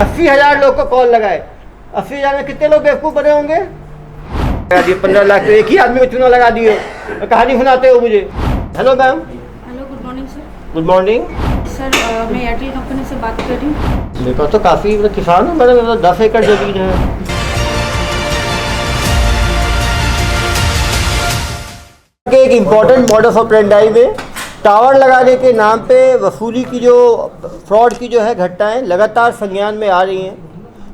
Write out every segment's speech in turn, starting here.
80,000 लोग को कॉल लगाए, 80,000 में कितने लोग बेवकूफ़ बने होंगे? 15 लाख तो एक ही आदमी को चुनाव लगा दिए, कहानी सुनाते हो मुझे। Hello ma'am. Hello, good morning sir. Good morning sir, मैं एयरटेल कंपनी से बात कर रही हूँ। देखो तो काफ़ी किसान हूँ मैडम, 10 एकड़ ज़मीन है। एक इम्पॉर्टेंट मॉडस ऑपरेंडाई में टावर लगाने के नाम पे वसूली की जो फ्रॉड की जो है घटनाएं लगातार संज्ञान में आ रही हैं।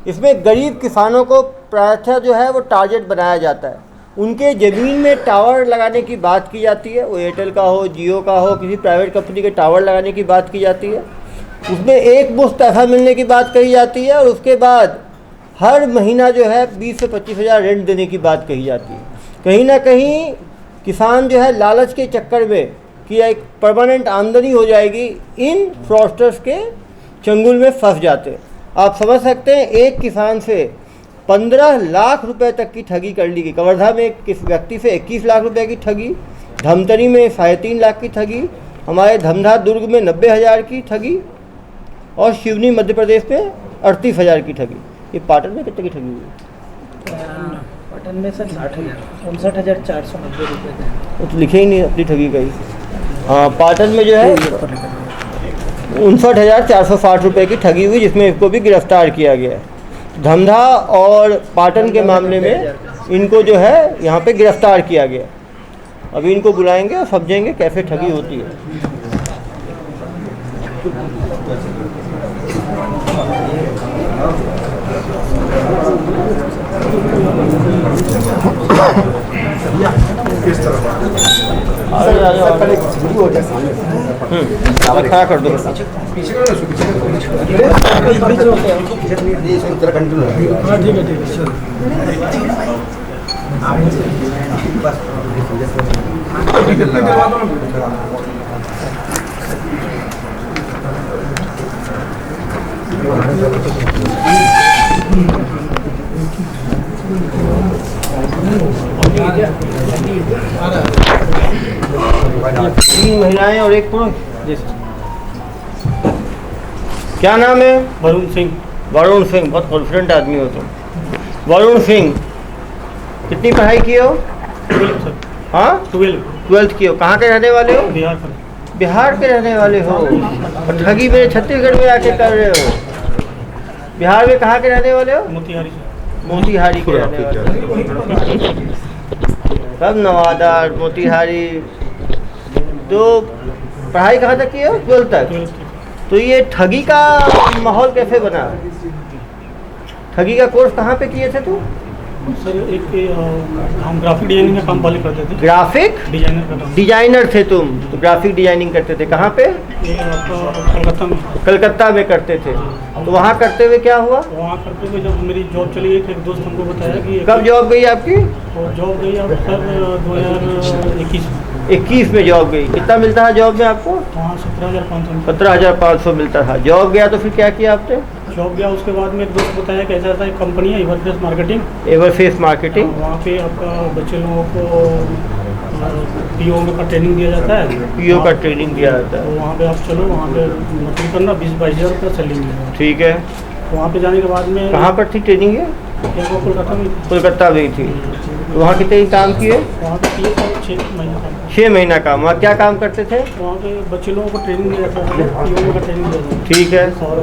इसमें गरीब किसानों को प्रायः जो है वो टारगेट बनाया जाता है। उनके ज़मीन में टावर लगाने की बात की जाती है, वो एयरटेल का हो, जियो का हो, किसी प्राइवेट कंपनी के टावर लगाने की बात की जाती है। उसमें एक मुश्त पैसा मिलने की बात कही जाती है और उसके बाद हर महीना जो है 20 से 25,000 रेंट देने की बात कही जाती है। कहीं ना कहीं किसान जो है लालच के चक्कर में कि एक परमानेंट आमदनी हो जाएगी, इन फ्रॉडस्टर्स के चंगुल में फंस जाते हैं। आप समझ सकते हैं, एक किसान से 15 लाख रुपए तक की ठगी कर ली गई। कवर्धा में किस व्यक्ति से 21 लाख रुपए की ठगी, धमतरी में 3.5 लाख की ठगी, हमारे धमधा दुर्ग में 90,000 की ठगी और शिवनी मध्य प्रदेश में 38,000 की ठगी। ये पाटन में कितने की ठगी हुई? पाटन में सर 59,490 रुपये थे। वो तो लिखे ही नहीं अपनी ठगी का ही। हाँ, पाटन में जो है 59,460 रुपये की ठगी हुई, जिसमें इसको भी गिरफ्तार किया गया है। धमधा और पाटन के मामले में इनको जो है यहाँ पे गिरफ्तार किया गया। अभी इनको बुलाएंगे और समझेंगे कैसे ठगी होती है। खड़ा कर दो। तीन महिलाएं और एक पुरुष। क्या नाम है? वरुण सिंह। वरुण सिंह, बहुत कॉन्फिडेंट आदमी हो तुम। वरुण सिंह, कितनी पढ़ाई की हो? 12 सर। हाँ, 12 की हो। कहाँ के रहने वाले हो? बिहार का। बिहार के रहने वाले हो और ठगी मेरे छत्तीसगढ़ में आके कर रहे हो। बिहार में कहाँ के रहने वाले हो? मोतिहारी से। मोतिहारी के रहने वाले हो। सब नवादा, मोतिहारी। तो पढ़ाई कहाँ तक की हो? 12 तक। तो ये ठगी का माहौल कैसे बना? ठगी का कोर्स कहाँ पे किए थे तुम? सर एक हम ग्राफिक डिजाइनिंग का काम पहले करते थे। ग्राफिक डिजाइनर का काम। डिजाइनर थे तुम? तो ग्राफिक डिजाइनिंग करते थे कहाँ पे? ये आपका कलकत्ता में। कलकत्ता में करते थे। तो वहाँ करते हुए क्या हुआ? वहाँ करते हुए जब मेरी जॉब चली गई, एक दोस्त हमको बताया कि कब जॉब गई आपकी? वो जॉब गई अब सर 2021 में। 21 में जॉब गई। कितना मिलता है जॉब में आपको? वहाँ 17,500। 17,500 मिलता था। जॉब गया तो फिर क्या किया आपने? जॉब गया, उसके बाद में एक दोस्त बताया कि ऐसा ऐसा एक कंपनी है एवरफेस मार्केटिंग। एवरफेस मार्केटिंग। वहाँ पे आपका बच्चे लोगों को पीओ का ट्रेनिंग दिया जाता है। पीओ का ट्रेनिंग दिया जाता तो है। वहाँ पे आप चलो, वहाँ पे नौकरी करना, 20-22 हज़ार रुपया सैलरी मिलेगा। ठीक है। तो वहाँ पे जाने के बाद में कहाँ पर थी ट्रेनिंग ये? वो कोलकाता में। कोलकाता में ही थी। तो वहाँ कितने काम किए? वहाँ पे किए 6 महीना काम। 6 महीना काम। वहाँ क्या काम करते थे? वहाँ पे बच्चे लोगों को ट्रेनिंग दिया जाता है, पीओ का ट्रेनिंग दिया जाता है। ठीक है। और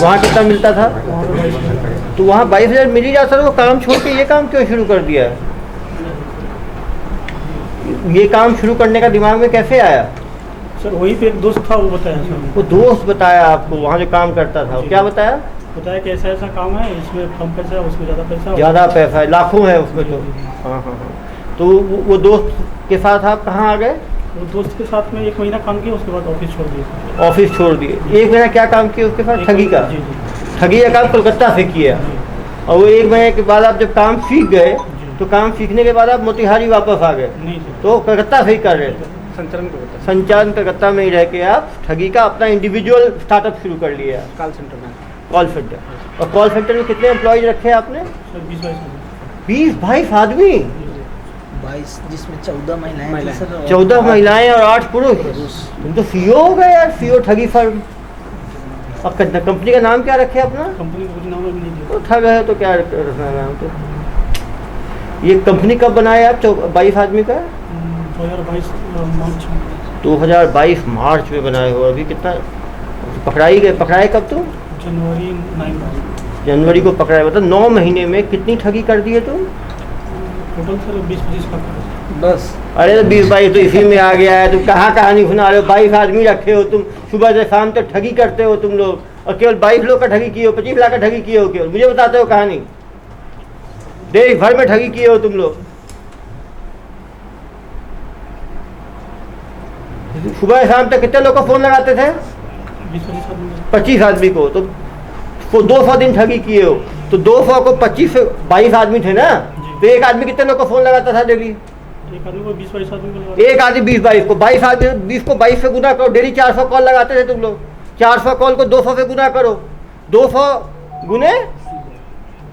वहाँ कितना मिलता था? वहाँ पे 22,000। तो वहाँ 22,000 मिल ही जाता था। वो काम छोड़ के ये काम क्यों शुरू कर दिया है? ये काम शुरू करने का दिमाग में कैसे आया? सर वहीं पे एक दोस्त था, वो बताया सर। वो दोस्त बताया आपको वहाँ जो काम करता था? क्या बताया? बताया कि ऐसा ऐसा काम है, इसमें कम पैसा है, उसमें ज़्यादा पैसा है। ज़्यादा पैसा है, लाखों है उसमें तो। हाँ हाँ हाँ। तो वो दोस्त के साथ आप कहाँ आ गए? वो दोस्त के साथ में 1 महीना काम किया, उसके बाद ऑफिस छोड़ दिया। ऑफिस छोड़ दिए। 1 महीना क्या काम किया उसके साथ? ठगी का। जी जी। ठगी का काम कोलकाता से किया। और वो 1 महीने के बाद आप जब काम सीख गए, तो काम सीखने के बाद आप मोतिहारी वापस आ गए। नहीं सर, तो कलकत्ता से ही कर रहे थे। संचालन करता संचालन कलकत्ता में ही रह के आप ठगी का अपना इंडिविजुअल स्टार्टअप शुरू कर लिया। कॉल सेंटर में। Call centre. और कॉल सेंटर में कितने एम्प्लॉयज रखे आपने? सर 20-22 20-22 आदमी। 22, जिसमें 14 महिलाएं थी सर। 14 महिलाएं और 8 पुरुष। तुम तो सीईओ हो गए यार, सीईओ ठगी फर्म। अब कंपनी का नाम क्या रखे अपना? कंपनी का कुछ नाम अभी नहीं दिया। तो ठग है तो क्या रखना है नाम? तो ये कंपनी कब बनाया आप? 22 आदमी का 2022 मार्च में। 2022 मार्च में बनाए हो। अभी कितना पकड़ाए कब तुम? जनवरी 9 जनवरी को पकड़ाए। मतलब 9 महीने में कितनी ठगी कर दी है तुम? टोटल सर 20-25 का बस। अरे तो 20-22 तो इसी में आ गया है। तुम कहाँ कहानी सुना रहे हो? 22 आदमी रखे हो तुम, सुबह से शाम तक ठगी करते हो तुम लोग, और केवल 22 लोग का ठगी किए हो, 25 लाख का ठगी किए हो केवल। मुझे बताते हो कहानी? देश भर में ठगी किए हो तुम लोग। सुबह शाम तक कितने लोग को फोन लगाते थे? 20-25 आदमी। 25 आदमी को। तो 200 दिन ठगी किए हो, तो 200 को 25 से 22 आदमी थे ना, तो एक आदमी कितने लोग को फोन लगाता था डेली? एक आदमी को 20-22 आदमी को लगा। एक आदमी 20-22 को, 22 आदमी 20 को 22 से गुना करो, डेली 400 कॉल लगाते थे तुम लोग। 400 कॉल को 200 से गुना करो, 200 गुने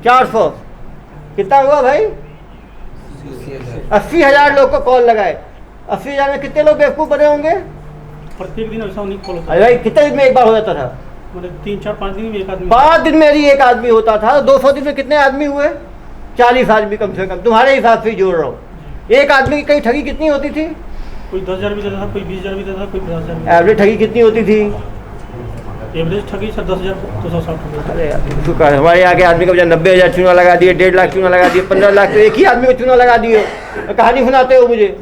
400 कितना हुआ भाई? 80,000 लोग को कॉल लगाए। 80,000 में कितने लोग बेवकूफ़ बने होंगे? प्रत्येक दिन ऐसा नहीं कॉल होता। अरे भाई कितने दिन में एक बार हो जाता था? मतलब 3-4-5 दिन में एक आदमी। 5 दिन में ही एक आदमी होता था। 200 दिन में कितने आदमी हुए? 40 आदमी कम से कम। तुम्हारे हिसाब से ही जोड़ रहा हूँ। एक आदमी की कहीं ठगी कितनी होती थी? कोई 10,000 भी देता था, कोई 20,000 भी देता था, कोई 50,000 भी। एवरेज ठगी कितनी होती थी? एवरेज ठगी सर 10,260 रुपये। अरे यार शुक्र है, हमारे यहाँ के आदमी को 90,000 चूना लगा दिए, 1.5 लाख चूना लगा दिए, 15 लाख तो एक ही आदमी को चूना लगा दिए। कहानी सुनाते हो मुझे।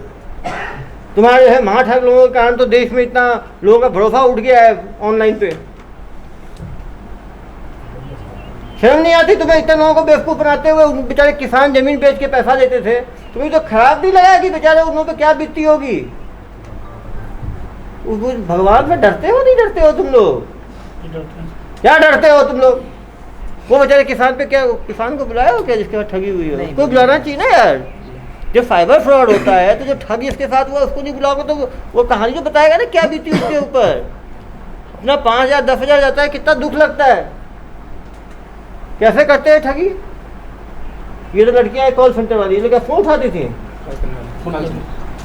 तुम्हारे है महाठग लोगों के कारण तो देश में इतना लोगों का भरोसा उठ गया है ऑनलाइन पे। शर्म नहीं आती तुम्हें? इतने लोगों को बेवकूफ़ बनाते हुए। उन बेचारे किसान जमीन बेच के पैसा देते थे, तुम्हें तो खराब नहीं लगा कि बेचारे उन लोगों पे क्या बीतती होगी? भगवान में डरते हो नहीं डरते हो तुम लोग? क्या डरते हो तुम लोग? वो बेचारे किसान पे क्या, किसान को बुलाया हो क्या जिसके साथ ठगी हुई हो? कोई बुलाना चाहिए ना यार। जब साइबर फ्रॉड होता है तो जो ठग जिसके साथ हुआ उसको नहीं बुलाओगे तो वो कहानी जो बताएगा ना क्या बीती उसके ऊपर। अपना 5,000 10,000 जाता है, कितना दुख लगता है। कैसे करते हैं ठगी? ये तो लड़कियां कॉल सेंटर वाली, ये क्या फोन उठाती थी?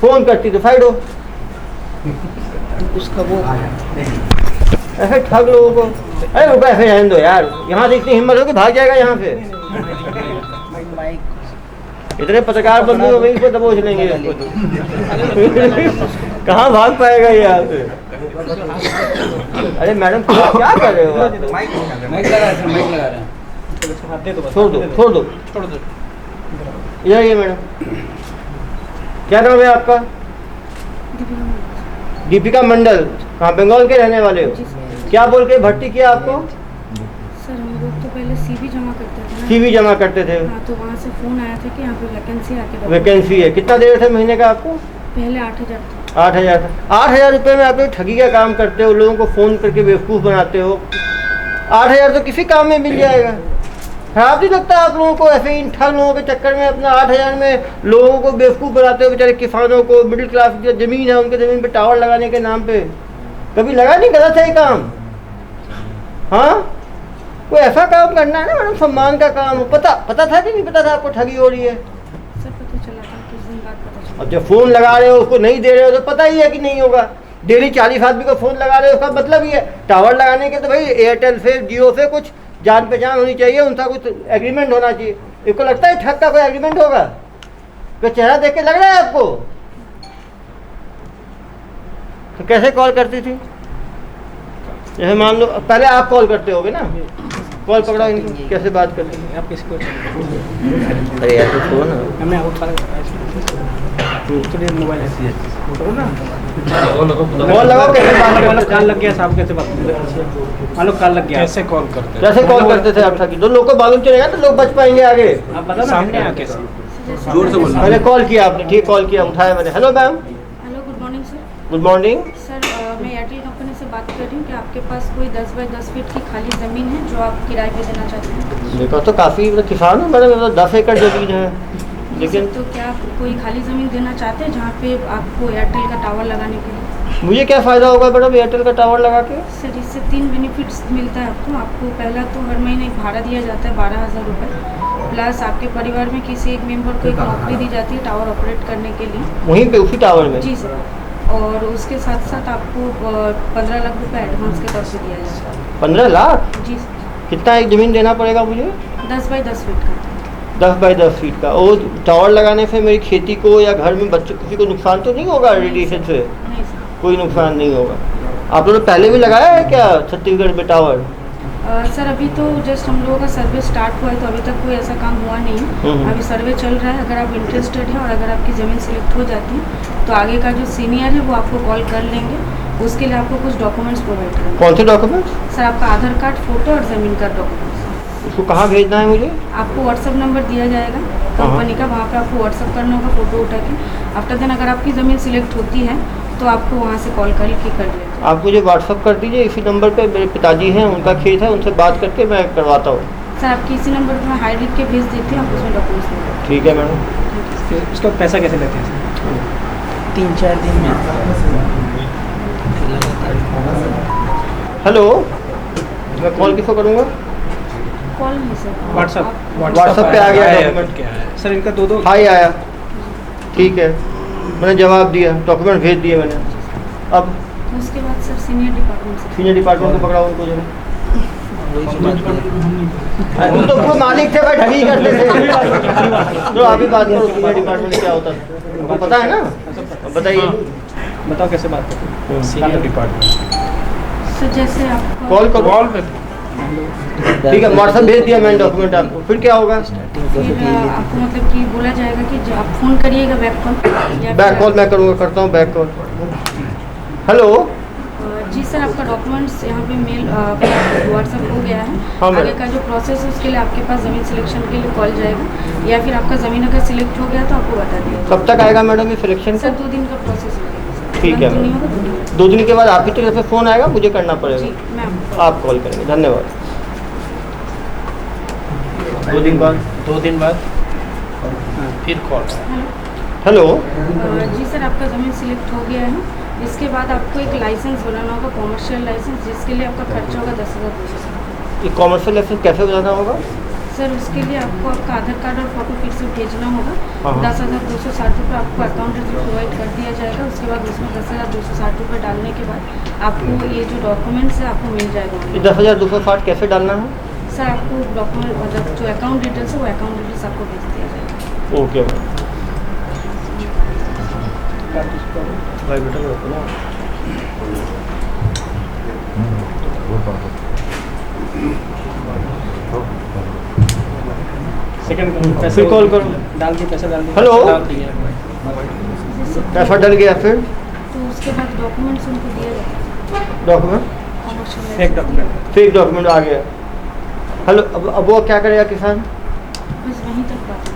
फोन करती थी साइड हो। उसका वो ऐसे ठग लोगों को। अरे रुपये ऐसे रहने दो यार, यहाँ से इतनी हिम्मत हो कि भाग जाएगा यहाँ से। इतने पत्रकार बंधु वहीं पर दबोच लेंगे इसको तो। कहाँ भाग पाएगा ये यहाँ से? अरे मैडम क्या कर रहे हो आप? माइक लगा रहे हैं। छोड़ दो। ये मैडम क्या नाम है आपका? दीपिका मंडल। कहाँ बंगाल के रहने वाले हो? क्या बोल के भर्ती किया आपको? सर हम लोग तो पहले सीवी जमा करते थे ना। सीवी जमा करते थे? हाँ, तो वहाँ से फ़ोन आया था कि यहाँ पे वैकेंसी आके। वैकेंसी है। कितना दे रहे थे महीने का आपको? पहले 8,000 था। 8,000 था। 8,000 रुपये में आप ठगी का काम करते हो, लोगों को फ़ोन करके बेवकूफ़ बनाते हो। 8,000 तो किसी काम में मिल जाएगा। खराब नहीं लगता आप लोगों को? ऐसे इन ठग लोगों के चक्कर में अपना 8,000 में लोगों को बेवकूफ़ बनाते हो। बेचारे किसानों को, मिडिल क्लास की ज़मीन है उनके ज़मीन पे टावर लगाने के नाम पे। कभी लगा नहीं गलत है ये काम? हाँ, कोई ऐसा काम करना है ना मैडम, सम्मान का काम हो। पता था कि नहीं पता था आपको ठगी हो रही है? सर पता चला था, कुछ दिन बाद पता चला। अब जब फ़ोन लगा रहे हो उसको नहीं दे रहे हो तो पता ही है कि नहीं होगा। डेली 40 आदमी को फ़ोन लगा रहे हो, उसका मतलब ही है टावर लगाने के तो भाई एयरटेल से, जियो से कुछ जान पहचान होनी चाहिए, उनका कुछ एग्रीमेंट होना चाहिए। इसको लगता है ठग का कोई एग्रीमेंट होगा? तो चेहरा देख के लग रहा है आपको? तो कैसे कॉल करती थी? जैसे मान लो पहले आप कॉल करते होगे ना, कॉल पकड़ा इनको, कैसे बात करते हैं आप किसको? अरे यार तो छोड़ो ना। हमने आपको मोबाइल कॉल लगाओ, कैसे बात करते थे? कॉल लग गया साहब, कैसे बात करते? मान लो कॉल लग गया, कैसे कॉल करते? कैसे कॉल करते थे आप ठगी? तो लोग को मालूम चलेगा तो लोग बच पाएंगे आगे। आप बताओ सामने आ कैसे? जोर से बोलना। मैंने कॉल किया, आपने ठीक कॉल किया, उठाया मैंने। Hello ma'am. Hello, good morning sir. Good morning. Sir मैं एयरटेल कंपनी से बात कर रही हूँ कि आपके पास कोई 10 बाई 10 फीट की खाली ज़मीन है जो आप किराए पे देना चाहते हैं? मेरे पास तो काफ़ी किसान हूँ मैडम, 10 एकड़ ज़मीन है। लेकिन तो क्या आप कोई खाली ज़मीन देना चाहते हैं जहाँ पे आपको एयरटेल का टावर लगाने के लिए? मुझे क्या फ़ायदा होगा मैडम एयरटेल का टावर लगा के? सर इससे 3 बेनिफिट्स मिलता है आपको। पहला तो हर महीने एक भाड़ा दिया जाता है 12,000 रुपये, प्लस आपके परिवार में किसी एक मेंबर को एक नौकरी दी जाती है टावर ऑपरेट करने के लिए। वहीं पे उसी टावर में? जी सर। और उसके साथ साथ आपको 15 लाख रुपए एडवांस के तौर पे दिया जाएगा। 15 लाख? जी कितना एक ज़मीन देना पड़ेगा मुझे? 10 बाई 10 फीट का। 10 बाई 10 फीट का। और टावर लगाने से मेरी खेती को या घर में बच्चों किसी को नुकसान तो नहीं होगा रेडिएशन से? नहीं सर। कोई नुकसान नहीं होगा। आप लोगों ने पहले भी लगाया है क्या छत्तीसगढ़ में टावर? सर अभी तो जस्ट हम लोगों का सर्वे स्टार्ट हुआ है, तो अभी तक कोई ऐसा काम हुआ नहीं है। अभी सर्वे चल रहा है। अगर आप इंटरेस्टेड हैं और अगर आपकी ज़मीन सेलेक्ट हो जाती है तो आगे का जो सीनियर है वो आपको कॉल कर लेंगे। उसके लिए आपको कुछ डॉक्यूमेंट्स प्रोवाइड करेंगे। कौन से डॉक्यूमेंट्स? सर आपका आधार कार्ड, फोटो और ज़मीन का डॉक्यूमेंट्स। उसको कहाँ भेजना है मुझे? आपको व्हाट्सअप नंबर दिया जाएगा कंपनी का, वहाँ पे आपको व्हाट्सअप करना होगा फ़ोटो उठा के। आफ्टर देन अगर आपकी ज़मीन सिलेक्ट होती है तो आपको वहाँ से कॉल करके कर लेगा। आप मुझे व्हाट्सअप कर दीजिए इसी नंबर पे। मेरे पिताजी हैं, उनका खेत है, उनसे बात करके मैं करवाता हूँ। सर आपकी इसी नंबर पर मैं हाई लिख के भेज देती हूँ, आप उसमें डॉक्यूमेंट्स भेज। ठीक है मैडम। फिर उसका पैसा कैसे लेते हैं? 3-4 दिन में। हेलो, मैं कॉल किसको करूँगा? कॉल नहीं सर, व्हाट्सएप पे आ गया डॉक्यूमेंट। क्या है सर इनका 2-2? हाई आया, ठीक है, मैंने जवाब दिया, डॉक्यूमेंट भेज दिए मैंने। अब उसके बाद सर सीनियर डिपार्टमेंट से। सीनियर डिपार्टमेंट को पकड़ाओ उनको जरा। तुम तो खुद मालिक थे भाई, ठगी करते थे। तो अभी बात करो सीनियर डिपार्टमेंट क्या होता था, तुमको पता है ना? बताइए। बताओ कैसे बात करते हैं सीनियर डिपार्टमेंट? सर जैसे आप कॉल करो। कॉल पे ठीक है, व्हाट्सएप भेज दिया मैंने डॉक्यूमेंट आपको। फिर क्या होगा? फिर आपको मतलब कि बोला जाएगा कि जो आप फ़ोन करिएगा बैक कॉल या बैक कॉल मैं करूँगा, करता हूँ बैक कॉल। हेलो जी सर, आपका डॉक्यूमेंट्स यहाँ पे मेल व्हाट्सएप हो गया है। हाँ, आगे का जो प्रोसेस है उसके लिए आपके पास ज़मीन सिलेक्शन के लिए कॉल जाएगा, या फिर आपका ज़मीन अगर सिलेक्ट हो गया तो आपको बता दिया। कब तक आएगा मैडम ये सिलेक्शन? सर 2 दिन का प्रोसेस हो गया। ठीक है, 2 दिन के बाद आप ही तरफ से फ़ोन आएगा, मुझे करना जी पड़ेगा। मैम आप कॉल करेंगे, धन्यवाद। 2 दिन बाद? 2 दिन बाद फिर कॉल। हेलो जी सर, आपका ज़मीन सिलेक्ट हो गया है। इसके बाद आपको एक लाइसेंस बनाना होगा, कॉमर्शियल लाइसेंस, जिसके लिए आपका खर्चा होगा 10,200। ये कॉमर्शियल लाइसेंस कैसे बनाना होगा? सर उसके लिए आपको आपका आधार कार्ड और फोटो फिर से भेजना होगा। हाँ। 10,260 रुपये आपको अकाउंट डिटेल प्रोवाइड कर दिया जाएगा। उसके बाद उसमें 10,260 रुपये डालने के बाद आपको ये जो डॉक्यूमेंट्स है आपको मिल जाएगा। ये 10,260 कैसे डालना है? सर आपको डॉक्यूमेंट मतलब जो अकाउंट डिटेल्स है वो अकाउंट डिटेल्स आपको भेज दिया जाएगा। ओके भाई बेटा ना। सेकंड पैसे फिर कॉल करो। डाल दिए, पैसा डाल दिए। हेलो? डाल दिए। पैसा डल गया फिर? तो उसके बाद डॉक्यूमेंट्स उनको दिया जाएगा। Document commercial fake document. Fake document आ गया। हेलो, अब वो क्या करेगा किसान? बस वहीं तक बात है।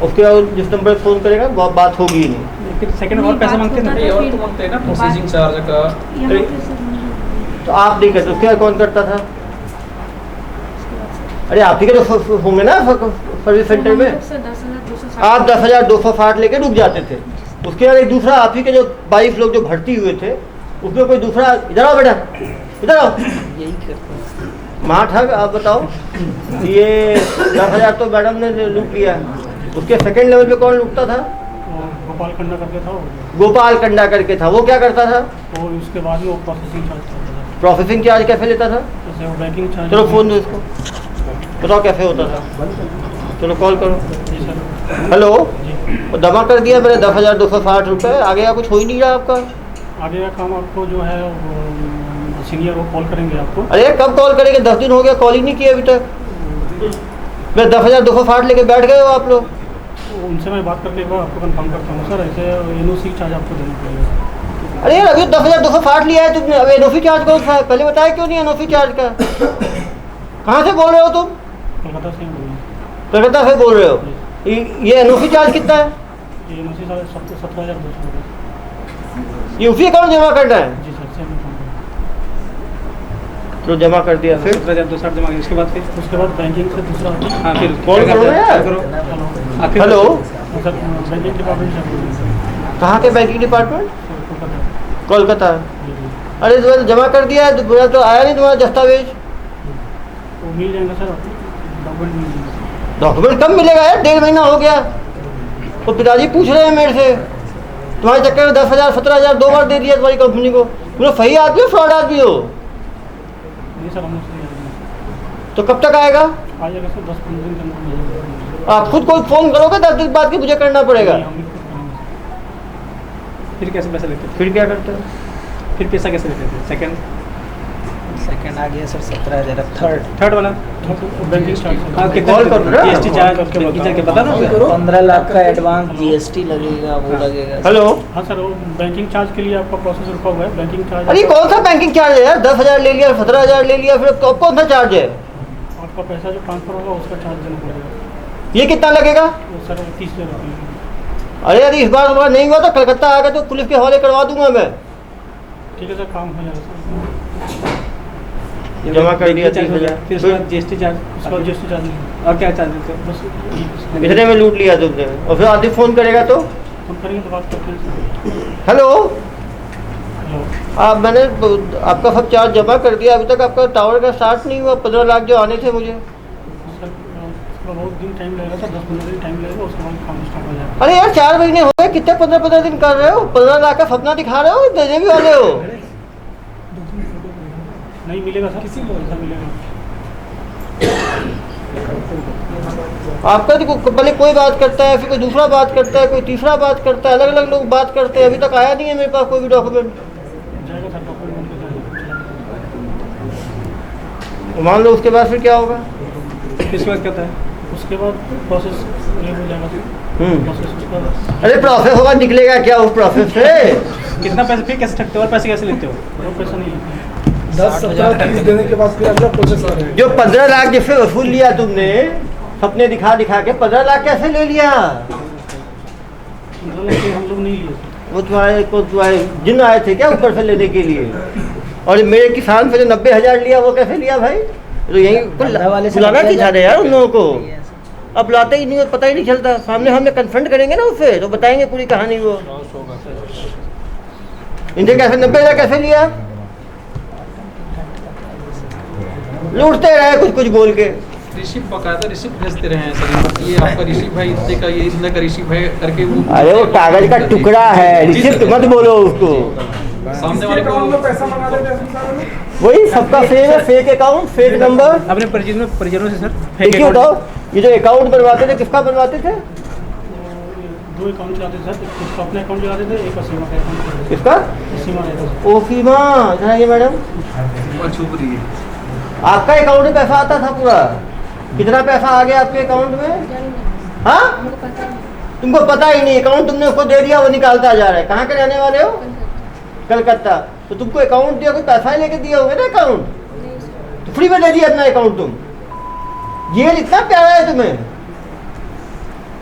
उसके बाद जिस नंबर पर फ़ोन करेगा वो बात होगी ही नहीं। फिर सेकंड और पैसा मांगते हैं ना? नहीं, और तो मांगते हैं ना प्रोसेसिंग चार्ज का। यहाँ पे सर नहीं तो आप नहीं करते, उसके बाद कौन करता था? उसके बाद सर अरे आप ही के तो होंगे ना सर्विस सेंटर में। सर 10,260 आप 10,260 लेके रुक जाते थे। उसके बाद एक दूसरा आप ही के जो 22 लोग जो भर्ती हुए थे उसमें कोई दूसरा, इधर आओ बेटा, इधर आओ। यही करते माँ ठग, आप बताओ। ये 10,000 तो मैडम ने लूट लिया। उसके सेकंड लेवल पे कौन लूटता था? गोपाल खन्ना करके था वो। गोपाल कंडा करके था। वो क्या करता था? और उसके बाद में वो प्रोसेसिंग चार्ज करता था। प्रोसेसिंग चार्ज कैसे लेता था? जैसे वो बैंकिंग चार्ज। चलो फ़ोन दो इसको, बताओ कैसे होता था। चलो कॉल करो। जी सर। हेलो, जी वो जमा कर दिया मैंने 10,260 रुपये। आगे का कुछ हो ही नहीं रहा आपका। आगे का काम आपको जो है सीनियर वो कॉल करेंगे आपको। अरे कब कॉल करेंगे? 10 दिन हो गया, कॉल ही नहीं किया अभी तक। मैं 10,260 लेके बैठ गए हो आप लोग। उनसे मैं बात करके एक बार आपको कंफर्म करता हूँ सर। ऐसे एनओसी चार्ज आपको देना पड़ेगा। अरे यार, अभी 10,260 लिया है तुमने, अब एनओसी चार्ज कौन सा है? पहले बताया क्यों नहीं एनओसी चार्ज का? कहाँ से बोल रहे हो तुम? कोलकाता से ही बोल रहे हैं। कलकत्ता से बोल रहे हो? ये एनओसी चार्ज कितना है? ये एनओसी चार्ज 17,200 रुपये। ये उसी अकाउंट जमा करना है? जी सर, सेम अकाउंट। तो जमा कर दिया। फिर 17,260 जमा किया। उसके बाद फिर उसके बाद बैंकिंग से दूसरा आता है। हाँ फिर कॉल करो ना यार। करो। हेलो आखिर हेलो, सर, बैंकिंग डिपार्टमेंट से बोल रहे हैं कहाँ के banking department? Sir, Kolkata. Kolkata. जी जी, अरे तुम्हारा जमा कर दिया है तो आया नहीं तुम्हारा दस्तावेज? वो मिल जाएगा सर, डॉक्यूमेंट मिल जाएगा। डॉक्यूमेंट कब मिलेगा यार? 1.5 महीना हो गया। तो पिताजी पूछ रहे हैं मेरे से। तुम्हारे चक्कर में 10,000 17,000 2 बार दे दिया तुम्हारी कंपनी को। तुम सही आदमी हो फ्रॉड आदमी हो? नहीं सर, हम लोग सही आएंगे। तो कब तक आएगा? आ जाएगा सर, 10-15 दिन के अंदर मिल जाएगा। आप खुद कोई फ़ोन करोगे 10 दिन बाद की मुझे करना पड़ेगा? नहीं, हम भी खुद करेंगे। फिर कैसे पैसा लेते थे? फिर क्या करते हो? फिर पैसा कैसे लेते थे? सेकंड आ गया सर 17,000। थर्ड वाला बैंकिंग चार्ज हाँ, कितना कॉल करो ना। जीएसटी चार्ज बैंकिंग चार्ज के बता दो सर। 15 लाख का एडवांस जीएसटी लगेगा, वो लगेगा। हेलो, हाँ सर, वो बैंकिंग चार्ज के लिए आपका प्रोसेस रुका हुआ है। बैंकिंग चार्ज अरे कौन सा बैंकिंग चार्ज है यार? 10,000 ले लिया, 17,000 ले लिया, फिर अब कौन सा चार्ज है? आपका पैसा जो ट्रांसफर होगा उसका चार्ज देना पड़ेगा। ये कितना लगेगा? वो सर 30,000 रुपये। अरे यार इस बार तुम्हारा नहीं हुआ तो कलकत्ता आ गए तो पुलिस के हवाले करवा दूंगा मैं। ठीक है सर, काम हो जाएगा सर। जमा कर दिया चार्ज हो 30,000। गया, फिर उसके बाद जीएसटी चार्ज उसके बाद जीएसटी चार्ज नहीं, और क्या चार्ज देते हो? बस इतने में लूट लिया तुमने, और फिर आदमी फ़ोन करेगा तो हम करेंगे तो बात करते हैं। हेलो, हेलो, आप मैंने आपका सब चार्ज जमा कर दिया, अभी तक आपका टावर का स्टार्ट नहीं हुआ। 15 लाख जो आने थे मुझे। सर उसका बहुत दिन टाइम लगेगा सर, 10-15 दिन टाइम लगेगा, उसके बाद काम स्टार्ट हो जाएगा। अरे यार 4 महीने हो गए, कितने 15-15 दिन कर रहे हो? 15 लाख का सपना दिखा रहे हो, देने भी वाले हो? नहीं मिलेगा सर, किसी को मिलेगा। आपका तो पहले कोई बात करता है, फिर कोई दूसरा बात करता है, कोई तीसरा बात करता है, अलग अलग लोग बात करते हैं। अभी तक आया नहीं है मेरे पास कोई भी डॉक्यूमेंट। जाएगा सर, डॉक्यूमेंट के साथ। मान लो उसके बाद फिर क्या होगा? फिर उसके बाद क्या होता है? उसके बाद प्रोसेस ये हो जाएगा सर। प्रोसेस उसका अरे प्रोसेस होगा, निकलेगा क्या उस प्रोसेस से? कितना पैसा फिर कैसे ठगते हो और पैसे कैसे लेते हो? वो पैसा नहीं लेते हैं। 10-17-30 देने के बाद फिर अगला प्रोसेस आ रहा है। जो 15 लाख जिससे वसूल लिया तुमने, सपने दिखा दिखा के 15 लाख कैसे ले लिया? मतलब कि हम लोग नहीं लिए थे। वो तुम्हारे जिन आए थे क्या ऊपर से लेने के लिए? और मेरे किसान से जो 90,000 लिया वो कैसे लिया भाई? तो यही धंधा वाले से बुलाना चाहिए था ना यार उन लोगों को। Yes. अब लाते ही नहीं, पता ही नहीं चलता। सामने हमने कन्फ्रंट करेंगे ना उससे, तो बताएंगे पूरी कहानी। वो इनसे कैसे 90,000 कैसे लिया? लूटते रहे कुछ कुछ बोल के। रिसिप्ट बकायदा रिसिप्ट भेजते रहे हैं सर। ये आपका रिसिप्ट भाई इतने का, ये इतने का रिसिप्ट भाई करके वो अरे वो कागज का टुकड़ा है, रिसिप्ट मत बोलो उसको। सामने वाले अकाउंट को में पैसा मंगा देते हैं सारे लोग। वही सबका सेम है, फेक अकाउंट, फेक नंबर। अपने परिजनों से सर एक ही बताओ, ये जो अकाउंट बनवाते थे किसका बनवाते थे? दो अकाउंट चलाते थे सर, एक अपने अकाउंट चलाते थे, एक सीमा का अकाउंट। किसका? सीमा रहता था। ओ सीमा, इधर आइए मैडम। छुप रही है। आपका अकाउंट में पैसा आता था पूरा? कितना पैसा आ गया आपके अकाउंट में? हाँ, तुमको पता ही नहीं। अकाउंट तुमने उसको दे दिया, वो निकालता जा रहा है। कहाँ के रहने वाले हो? कलकत्ता। तो तुमको अकाउंट दिया, कोई पैसा ही लेके दिया होगा ना अकाउंट? तो फ्री में दे दिया अपना अकाउंट तुम। जेल इतना प्यारा है तुम्हें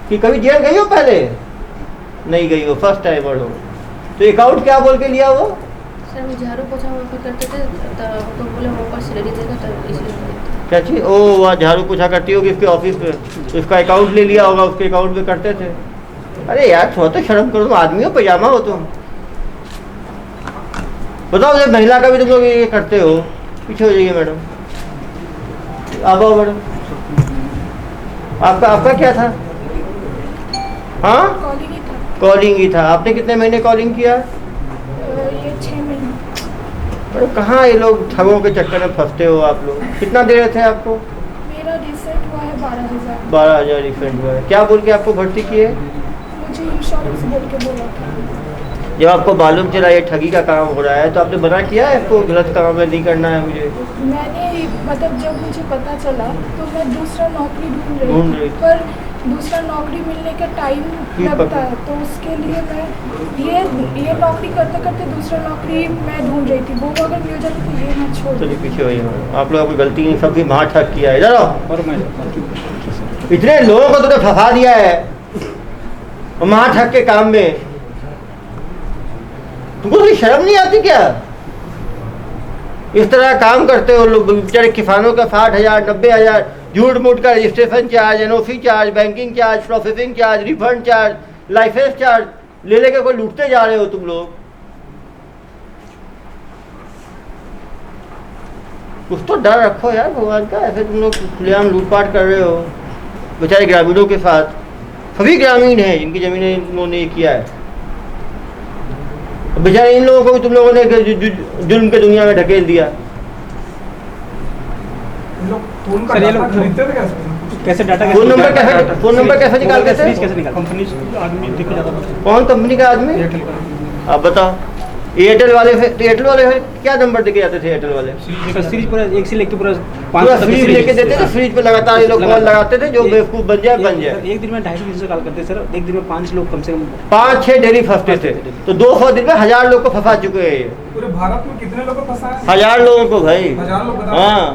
कि कभी जेल गई हो पहले? नहीं गई हो, फर्स्ट टाइमर हो। तो अकाउंट क्या बोल के लिया वो? सर हम झाड़ू पोछा वहाँ पे करते थे, तो बोले वहाँ पर सैलरी देगा, तो इसलिए क्या चीज़? ओ वहाँ झाड़ू पोछा करती होगी इसके ऑफिस में, तो इसका अकाउंट ले लिया होगा, उसके अकाउंट में करते थे। अरे यार थोड़ा तो शर्म करो, तुम आदमी हो, पजामा हो तुम। बताओ जब महिला का भी तुम लोग ये करते हो। पीछे हो जाइए मैडम, आप आओ मैडम। आपका क्या था? हाँ, कॉलिंग ही था। कॉलिंग ही था। आपने कितने महीने कॉलिंग किया? ये 6 महीने। अरे कहाँ ये लोग ठगों के चक्कर में फंसते हो आप लोग। कितना दे रहे थे आपको? मेरा रिसेंट हुआ है 12,000। 12,000 रिफंड हुआ है। क्या बोल के आपको भर्ती किए? मुझे इंश्योरेंस बोल के बोला था। जब आपको मालूम चला ये ठगी का काम हो रहा है तो आपने मना किया है आपको गलत काम में नहीं करना है मुझे? मैंने मतलब जब मुझे पता चला तो मैं दूसरा नौकरी ढूंढ ढूंढ रही रही थी, पर दूसरा नौकरी मिलने का टाइम ठीक लगता है, तो उसके लिए मैं ये नौकरी करते करते दूसरा नौकरी मैं ढूंढ रही थी। वो अगर मिल जाती तो ये मैं छोड़ चलिए देती। पीछे हो जाइए। आप लोगों की गलती नहीं, सबकी मार ठग किया है। इधर आओ। और मैं इतने लोगों को तुमने फंसा दिया है और मार ठग के काम में। तुमको कोई शर्म नहीं आती क्या? इस तरह काम करते हो लोग। बेचारे किसानों का 60,000 90,000 झूठ मूठ का registration charge, NOC charge, banking charge, processing charge, refund charge, licence charge ले लेके कोई लूटते जा रहे हो तुम लोग। कुछ तो डर रखो यार भगवान का। ऐसे तुम लोग खुलेआम लूटपाट कर रहे हो बेचारे ग्रामीणों के साथ। सभी ग्रामीण हैं जिनकी जमीनें इन्होंने किया है। बेचारे इन लोगों को भी तुम लोगों ने जुल्म के दुनिया में ढकेल दिया। सर ये लोग कैसे डाटा फोन नंबर कैसे निकालते थे? कैसे निकालते? कंपनी आदमी दिख जाता था। कौन कंपनी का आदमी? एयरटेल का। आप बताओ। एयरटेल वाले से, तो एयरटेल वाले से क्या नंबर देके जाते थे एयरटेल वाले? सीरीज पूरा एक से लेके पूरा पूरा फ्रीज लेके देते थे, फ्रीज पे लगातार ये लोग कॉल लगाते थे, जो बेवकूफ बन जाए बन जाए। एक दिन में 250 कॉल करते सर, एक दिन में 5 लोग कम से कम 5-6 डेली फंसते थे, तो 200 दिन में 1000 लोग को फंसा चुके हैं ये। पूरे भारत में कितने लोगों को फंसा है? 1000 लोगों को भाई। 1000 लोग बताओ। हाँ,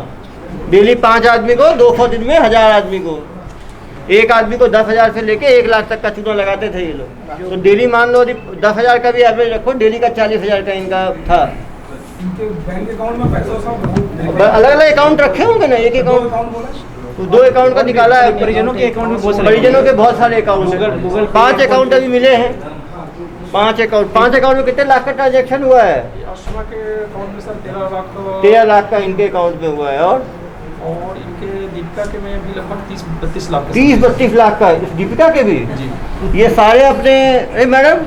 डेली 5 आदमी को, 200 दिन में 1000 आदमी को। एक आदमी को 10,000 से लेके 1 लाख तक का चूना लगाते थे ये लोग। तो डेली मान लो 10,000 का भी एवरेज रखो, डेली का 40,000 का इनका था। इनके बैंक अकाउंट में पैसा सब अलग अलग अकाउंट रखे होंगे ना, एक अकाउंट, अकाउंट बोला। 2 अकाउंट का निकाला है। परिजनों के अकाउंट में बहुत सारे परिजनों के बहुत सारे अकाउंट हैं। गूगल 5 अकाउंट अभी मिले हैं। 5 अकाउंट में कितने लाख का ट्रांजेक्शन हुआ है? आसमा के अकाउंट में सर 13 लाख 13 लाख का इनके अकाउंट में हुआ है। और इनके दीपिका के में भी लगभग 30-32 लाख 30-32 लाख का इस दीपिका के भी। जी। ये सारे अपने, अरे मैडम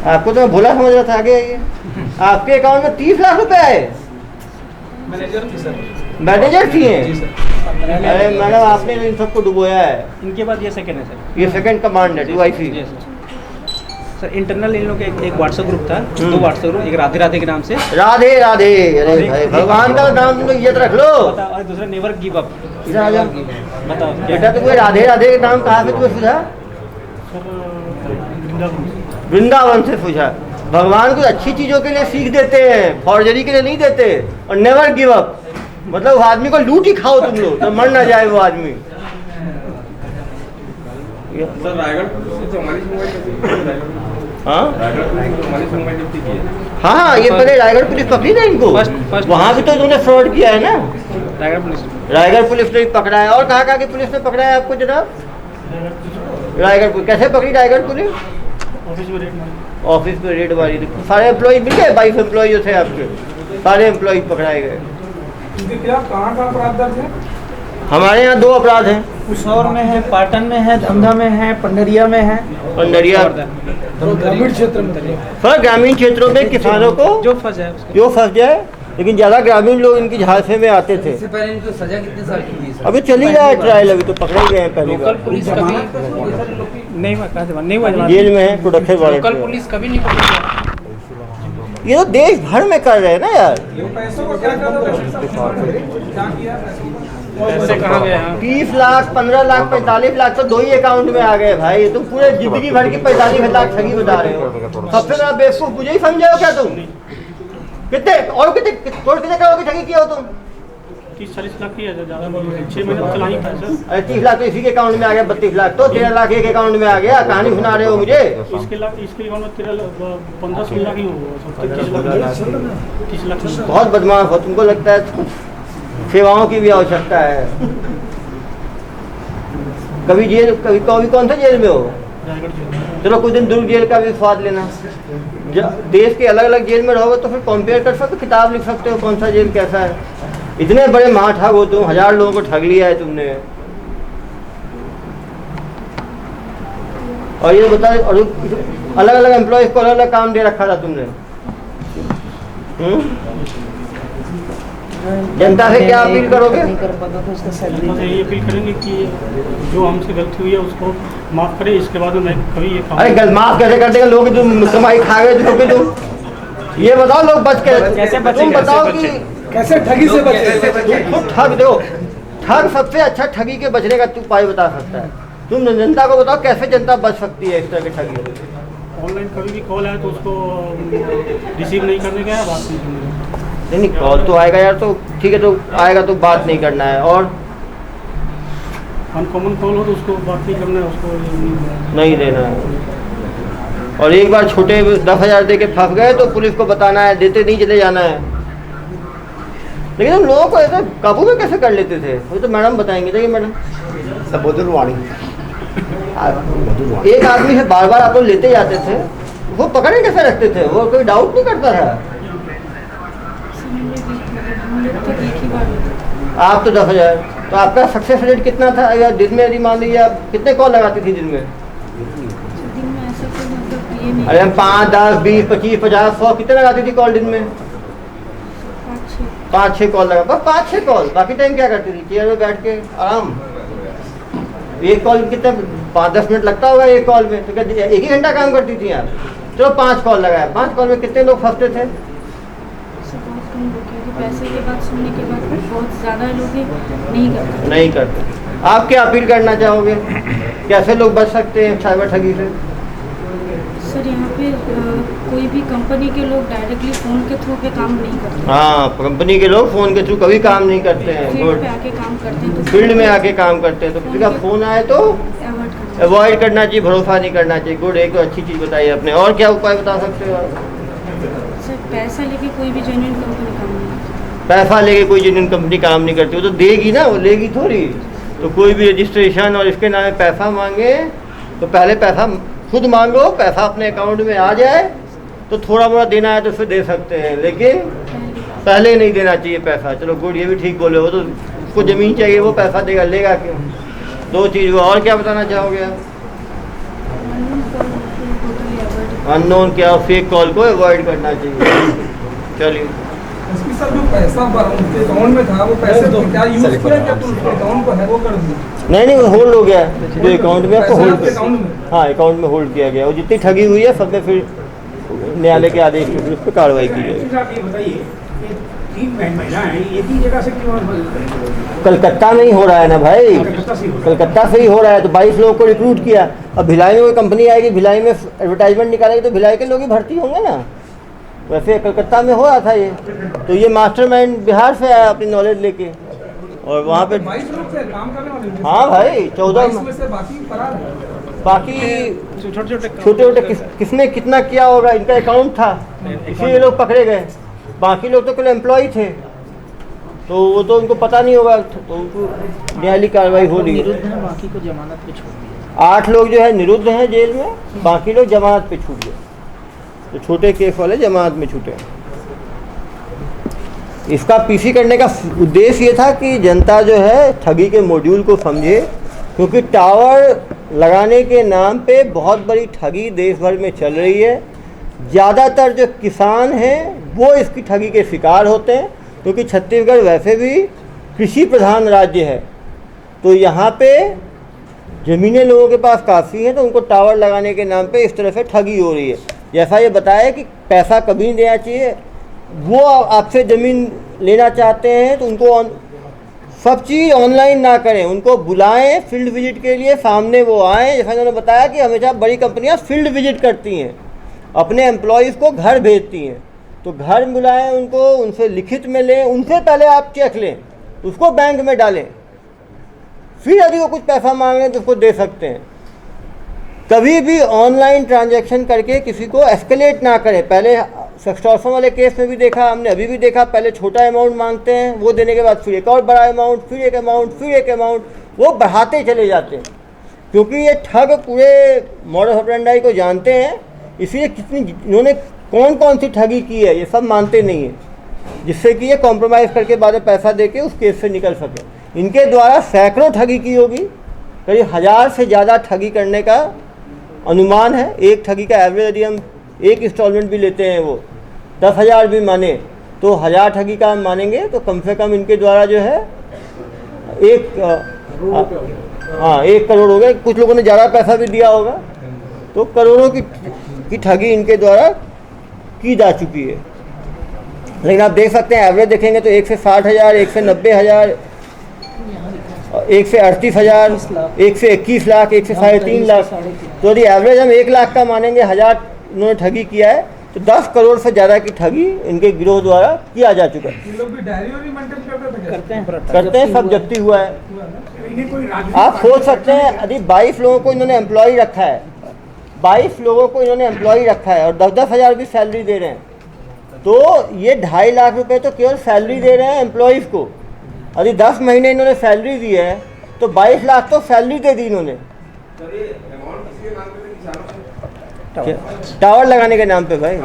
आपको तो मैं भोला समझ रहा था, आगे आइए। आपके अकाउंट में 30 लाख रुपए आए? मैनेजर थी सर। मैनेजर थी हैं? जी सर। अरे मैडम आपने इन सबको डुबोया है। इनके बाद ये सेकंड है सर। ये सेकंड कमांड है, 2IC। सर इंटरनल इन लोग का एक व्हाट्सएप ग्रुप था, 2 व्हाट्सएप ग्रुप, एक राधे राधे के नाम से, राधे राधे। अरे भाई भगवान का नाम तुम लोग इज्जत रख लो। और दूसरा नेवर गिव अप। इधर आ जाओ बताओ बेटा, तुम्हें राधे राधे के नाम कहाँ से तुम्हें सूझा? सर वृंदावन। वृंदावन से सूझा। भगवान कुछ अच्छी चीजों के लिए सीख देते हैं, फॉर्जरी के लिए नहीं देते। और नेवर गिव अप मतलब उस आदमी को लूट ही खाओ तुम लोग, तो मर ना जाए वो आदमी। सर रायगढ़ पुलिस से 44 मोबाइल हाँ रायगढ़ पुलिस ने 44 मोबाइल जब्ती की है। हाँ, ये पहले रायगढ़ पुलिस पकड़ी ना इनको। फर्स्ट वहाँ भी तो इन्होंने फ्रॉड किया है ना। रायगढ़ पुलिस। रायगढ़ पुलिस ने पकड़ा है। और कहाँ की पुलिस ने पकड़ा है आपको जनाब? रायगढ़ पुलिस। कैसे पकड़ी रायगढ़ पुलिस? ऑफिस में रेड मारी। ऑफिस में रेड मारी थी। सारे एम्प्लॉय मिल गए, 22 एम्प्लॉय जो थे आपके, सारे एम्प्लॉय पकड़ाए गए। इनके खिलाफ कहाँ अपराध दर्ज है? हमारे यहाँ 2 अपराध हैं। कुशौर में है, पाटन में है, धमधा में है, पंडरिया में है। पंडरिया ग्रामीण क्षेत्र में सर, ग्रामीण क्षेत्रों में किसानों को जो फंस जाए जो फंस जाए, लेकिन ज़्यादा ग्रामीण लोग इनकी झांसे में आते थे। इससे पहले इनको सजा कितने साल की हुई? अभी चली रहा है ट्रायल, अभी तो पकड़े गए हैं पहली लोकल बार। पुलिस कभी नहीं हुआ, कहाँ से नहीं हुआ जेल में है प्रोडक्शन वाले। लोकल पुलिस कभी नहीं पकड़ी। ये तो देश भर में कर रहे हैं ना यार। पैसों को क्या किया? पैसे कहाँ गए? 30 लाख, 15 लाख, 45 लाख तो 2 ही अकाउंट में आ गए भाई। तुम पूरे जिंदगी भर की 45 लाख ठगी बता रहे हो। सबसे बड़ा बेवकूफ मुझे ही समझे हो क्या तुम? कितने और कितने करोड़ कितने करोड़ की ठगी किया हो तुम? 30-40 लाख की है, ज़्यादा 6 महीने तक चला ही था सर। अरे 30 लाख तो इसी के अकाउंट में आ गया, 32 लाख तो 13 लाख एक अकाउंट में आ गया। कहानी सुना रहे हो मुझे? इसके अकाउंट में 15-16 लाख ही हो, 30 लाख। बहुत बदमाश हो, तुमको लगता है सेवाओं की भी आवश्यकता है। कभी जेल, कभी कौन सा जेल में हो? रायगढ़ जेल। चलो कुछ दिन दुर्ग जेल का भी स्वाद लेना। देश के अलग अलग जेल में रहोगे तो फिर कंपेयर कर सकते हो, किताब लिख सकते हो कौन सा जेल कैसा है। इतने बड़े महाठग हो तुम, 1000 लोगों को ठग लिया है तुमने। और ये बता, और अलग अलग एम्प्लॉयज को अलग अलग काम दे रखा था तुमने। जनता से क्या अपील करोगे? नहीं कर पाता तो उसका सैलरी बस यही अपील करेंगे कि जो हमसे गलती हुई है उसको माफ़ करें। इसके बाद में मैं कभी ये काम अरे माफ कैसे कर देगा? लोग तुम कमाई खा गए तुम, ये बताओ लोग बच के कैसे बचे? तुम बताओ कि कैसे ठगी से बचे? तुम ठग दो। ठग सबसे अच्छा ठगी के बचने का तू उपाय बता सकता है। तुम जनता को बताओ कैसे जनता बच सकती है इस तरह के ठगी से। ऑनलाइन कभी भी कॉल आए तो उसको रिसीव नहीं करने का है, बात नहीं करने का। नहीं कॉल तो आएगा यार, तो ठीक है, तो आएगा तो बात नहीं करना है। और अनकॉमन कॉल हो तो उसको बात नहीं करना है, उसको नहीं देना है। और एक बार छोटे 10,000 दे के फंस गए तो पुलिस को बताना है, देते नहीं चले जाना है। लेकिन हम लोगों को ऐसे काबू में कैसे कर लेते थे, वो तो मैडम बताएंगे। देखिए मैडम, एक आदमी से बार बार आप लोग लेते जाते थे, वो पकड़े कैसे रखते थे? वो कोई डाउट नहीं करता था? आप तो 10,000, तो आपका सक्सेस रेट कितना था? या दिन में यदि मान लीजिए आप कितने कॉल लगाती थी दिन में? दिन में ऐसा कोई मतलब ये नहीं अरे हम 5, 10, 20, 25, 50, 100 कितने लगाती थी कॉल दिन में? 5-6 कॉल लगा, बस 5-6 कॉल। बाकी टाइम क्या करती थी? चेयर में बैठ के आराम। एक कॉल कितने 5-10 मिनट लगता होगा एक कॉल में, तो क्या 1 ही घंटा काम करती थी आप? चलो 5 कॉल लगाया, 5 कॉल में कितने लोग फंसते थे? बहुत कम लोग, क्योंकि पैसे की बात सुनने के बाद बहुत ज़्यादा लोग नहीं करते। आप क्या अपील करना चाहोगे? कैसे लोग बच सकते हैं साइबर ठगी से? सर यहाँ पे कोई भी कंपनी के लोग डायरेक्टली फ़ोन के थ्रू पे काम नहीं करते। हाँ, कंपनी के लोग फ़ोन के थ्रू कभी काम नहीं करते हैं। फील्ड पे आके काम करते हैं, तो फील्ड में आके काम करते हैं, तो किसी का फ़ोन आए तो अवॉइड करना चाहिए, भरोसा नहीं करना चाहिए। गुड, एक तो अच्छी चीज़ बताइए आपने। और क्या उपाय बता सकते हो आप? सर पैसा लेके कोई भी जेन्युइन कंपनी काम नहीं करती। पैसा लेके कोई जेन्युइन कंपनी काम नहीं करती, वो तो देगी ना, वो लेगी थोड़ी। तो कोई भी रजिस्ट्रेशन और इसके नाम पैसा मांगे तो पहले पैसा खुद मांगो, पैसा अपने अकाउंट में आ जाए तो थोड़ा बहुत देना है तो फिर दे सकते हैं, लेकिन पहले नहीं देना चाहिए पैसा। चलो गुड, ये भी ठीक बोले। वो तो उसको ज़मीन चाहिए, वो पैसा देगा, लेगा क्यों? 2 चीज़। वो और क्या बताना चाहोगे आप? अननोन क्या, फेक कॉल को अवॉइड करना चाहिए। चलिए इसकी सर जो पैसा उनके अकाउंट में था, वो पैसे तो क्या यूज किया, क्या तो उसके अकाउंट पर है वो कर दिया? नहीं, वो होल्ड हो गया जो अकाउंट में, आपको होल्ड, अकाउंट में, हाँ अकाउंट में होल्ड किया गया। और जितनी ठगी हुई है सब में फिर न्यायालय के आदेश के फिर उस पर कार्रवाई की जाएगी। ये बताइए, 3 महीना है, एक ही जगह से क्यों? कलकत्ता में ही हो रहा है ना भाई, कलकत्ता से ही हो रहा है। तो 22 लोगों को रिक्रूट किया। अब भिलाई में कोई कंपनी आएगी, भिलाई में एडवर्टाइजमेंट निकालेगी तो भिलाई के लोग ही भर्ती होंगे ना। वैसे कलकत्ता में हो रहा था ये। तो ये मास्टरमाइंड बिहार से आया अपनी नॉलेज लेके, और वहाँ पे 22 लोग से काम करने वाले। हाँ भाई, 14 में से बाकी फरार है। बाकी छोटे छोटे किसने कितना किया होगा, इनका अकाउंट था इसलिए ये लोग पकड़े गए। बाकी लोग तो केवल एम्प्लॉय थे, तो वो तो उनको पता नहीं होगा, तो उनको न्यायालयी कार्रवाई हो रही है। बाकी को जमानत पे छोड़ दिया। 8 लोग जो है निरुद्ध हैं जेल में, बाकी लोग जमानत पे छूट गए। तो छोटे केस वाले जमानत में छूटे। इसका पीसी करने का उद्देश्य ये था कि जनता जो है ठगी के मॉड्यूल को समझे, क्योंकि टावर लगाने के नाम पे बहुत बड़ी ठगी देश भर में चल रही है। ज़्यादातर जो किसान हैं वो इसकी ठगी के शिकार होते हैं, क्योंकि छत्तीसगढ़ वैसे भी कृषि प्रधान राज्य है। तो यहाँ पे ज़मीनें लोगों के पास काफ़ी हैं, तो उनको टावर लगाने के नाम पे इस तरह से ठगी हो रही है। जैसा ये बताया कि पैसा कभी नहीं देना चाहिए। वो आपसे ज़मीन लेना चाहते हैं तो उनको सब चीज़ ऑनलाइन ना करें, उनको बुलाएं फील्ड विजिट के लिए, सामने वो आएँ। जैसा उन्होंने बताया कि हमेशा बड़ी कंपनियां फील्ड विजिट करती हैं, अपने एम्प्लॉयज़ को घर भेजती हैं। तो घर बुलाएं उनको, उनसे लिखित में लें, उनसे पहले आप चेक लें, उसको बैंक में डालें, फिर यदि वो कुछ पैसा मांग लें तो उसको दे सकते हैं। कभी भी ऑनलाइन ट्रांजैक्शन करके किसी को एस्केलेट ना करें। पहले सेक्सटॉर्शन वाले केस में भी देखा हमने, अभी भी देखा, पहले छोटा अमाउंट मांगते हैं, वो देने के बाद फिर एक और बड़ा अमाउंट, फिर एक अमाउंट, फिर एक अमाउंट, वो बढ़ाते चले जाते हैं। क्योंकि ये ठग पूरे मॉडस ऑपरेंडी को जानते हैं, इसलिए कितनी इन्होंने कौन कौन सी ठगी की है ये सब मानते नहीं हैं, जिससे कि ये कॉम्प्रोमाइज़ करके बाद में पैसा देके उस केस से निकल सके। इनके द्वारा सैकड़ों ठगी की होगी, करीब 1000 से ज़्यादा ठगी करने का अनुमान है। एक ठगी का एवरेज यदि हम एक इंस्टॉलमेंट भी लेते हैं, वो 10,000 भी माने तो 1000 ठगी का हम मानेंगे तो कम से कम इनके द्वारा जो है 1 करोड़ हो गए। कुछ लोगों ने ज़्यादा पैसा भी दिया होगा, तो करोड़ों की ठगी इनके द्वारा की जा चुकी है। लेकिन आप देख सकते हैं एवरेज देखेंगे तो 1 से 60,000, 1 से 90,000, 1 से 38,000, 1 से 21 लाख, 1 से 3.5 लाख। तो यदि एवरेज हम 1 लाख का मानेंगे, 1000 इन्होंने ठगी किया है, तो 10 करोड़ से ज़्यादा की ठगी इनके गिरोह द्वारा किया जा चुका है। लोग भी डायरी और मेंटेन करते हैं, सब जब्ती हुआ है। आप सोच सकते हैं यदि 22 लोगों को इन्होंने एम्प्लॉय रखा है, 22 लोगों को इन्होंने एम्प्लॉय रखा है और 10-10 हज़ार भी सैलरी दे रहे हैं, तो ये 2.5 लाख रुपए तो केवल सैलरी दे रहे हैं एम्प्लॉयज़ को। यदि 10 महीने इन्होंने सैलरी दी है तो 22 लाख तो सैलरी दे दी इन्होंने टावर लगाने के नाम पे। भाई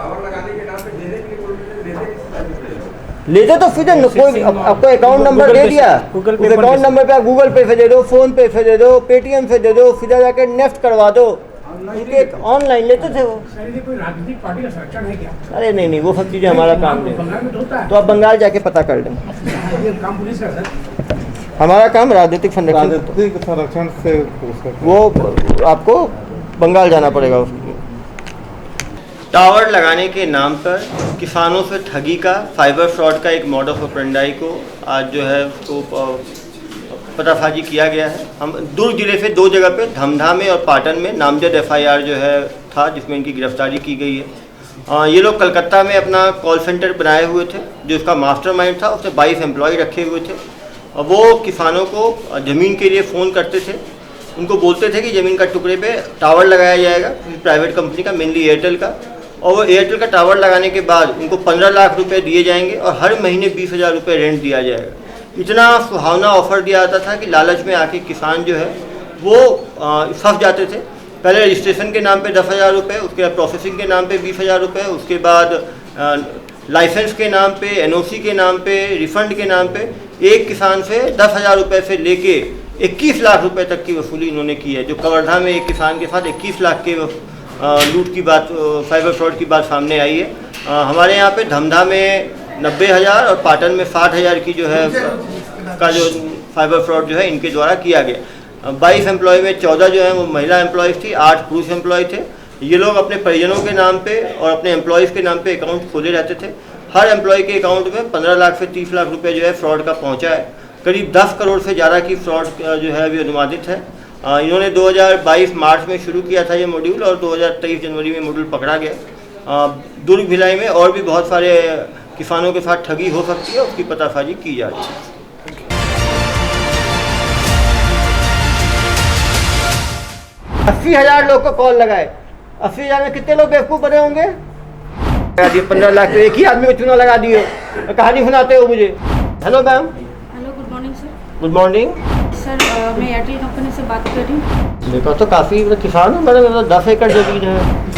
लेते तो सीधे कोई आपको अकाउंट नंबर दे दिया, उस अकाउंट नंबर पे आप गूगल पे से दे दो, फ़ोन पे से दे दो, पेटीएम से दे दो, सीधा जाकर नेफ्ट करवा दो, उनके ऑनलाइन लेते थे वो। कोई राजनीतिक पार्टी का संरक्षण है क्या? अरे नहीं, वो सब चीज़ें हमारा काम नहीं है। तो आप बंगाल जाके पता कर लें। काम पुलिस का सर, हमारा काम राजनीतिक संरक्षण से वो आपको बंगाल जाना पड़ेगा उसके लिए। टावर लगाने के नाम पर किसानों से ठगी का, फाइबर फ्रॉड का एक मॉडस ऑपरेंडाई को आज जो है उसको पर्दाफाशी किया गया है। हम दुर्ग जिले से 2 जगह पे, धमधा में और पाटन में नामजद FIR जो है था, जिसमें इनकी गिरफ्तारी की गई है। ये लोग कलकत्ता में अपना कॉल सेंटर बनाए हुए थे, जो उसका मास्टरमाइंड था, उससे 22 एम्प्लॉय रखे हुए थे। और वो किसानों को ज़मीन के लिए फ़ोन करते थे, उनको बोलते थे कि ज़मीन का टुकड़े पे टावर लगाया जाएगा, प्राइवेट कंपनी का, मेनली एयरटेल का। और वो एयरटेल का टावर लगाने के बाद उनको 15 लाख रुपए दिए जाएंगे और हर महीने 20,000 रुपये रेंट दिया जाएगा। इतना सुहावना ऑफर दिया जाता था कि लालच में आके किसान जो है वो फंस जाते थे। पहले रजिस्ट्रेशन के नाम पे 10,000 रुपये, उसके बाद प्रोसेसिंग के नाम पे 20,000 रुपये, उसके बाद लाइसेंस के नाम पे, NOC के नाम पे, रिफंड के नाम पे एक किसान से 10,000 रुपये से लेके 21 लाख रुपए तक की वसूली इन्होंने की है। जो कवर्धा में एक किसान के साथ 21 लाख के लूट की बात, फाइबर फ्रॉड की बात सामने आई है। हमारे यहाँ पे धमधा में 90,000 और पाटन में 60,000 की जो है का जो फाइबर फ्रॉड जो है इनके द्वारा किया गया। 22 एम्प्लॉय में 14 जो है वो महिला एम्प्लॉयज़ थी, 8 पुरुष एम्प्लॉय थे। ये लोग अपने परिजनों के नाम पे और अपने एम्प्लॉयज़ के नाम पे अकाउंट खोले रहते थे। हर एम्प्लॉय के अकाउंट में 15 लाख से 30 लाख रुपये जो है फ्रॉड का पहुँचा है। करीब 10 करोड़ से ज़्यादा की फ्रॉड जो है अभी अनुमानित है। इन्होंने 2022 मार्च में शुरू किया था ये मॉड्यूल और 2023 जनवरी में मॉड्यूल पकड़ा गया। दुर्ग भिलाई में और भी बहुत सारे किसानों के साथ ठगी हो सकती है, उसकी पतासाजी की जा रही है। 80,000 लोग को कॉल लगाए, 80,000 में कितने लोग बेवकूफ़ बने होंगे? लगा दिए 15 लाख, तो एक ही आदमी को चूना लगा दिए। कहानी सुनाते हो मुझे। Hello ma'am. Hello, good morning sir. Good morning sir, मैं एयरटेल कंपनी से बात कर रही हूँ। मेरे पास तो काफ़ी किसान हूँ, मैंने 10 एकड़ ज़मीन है।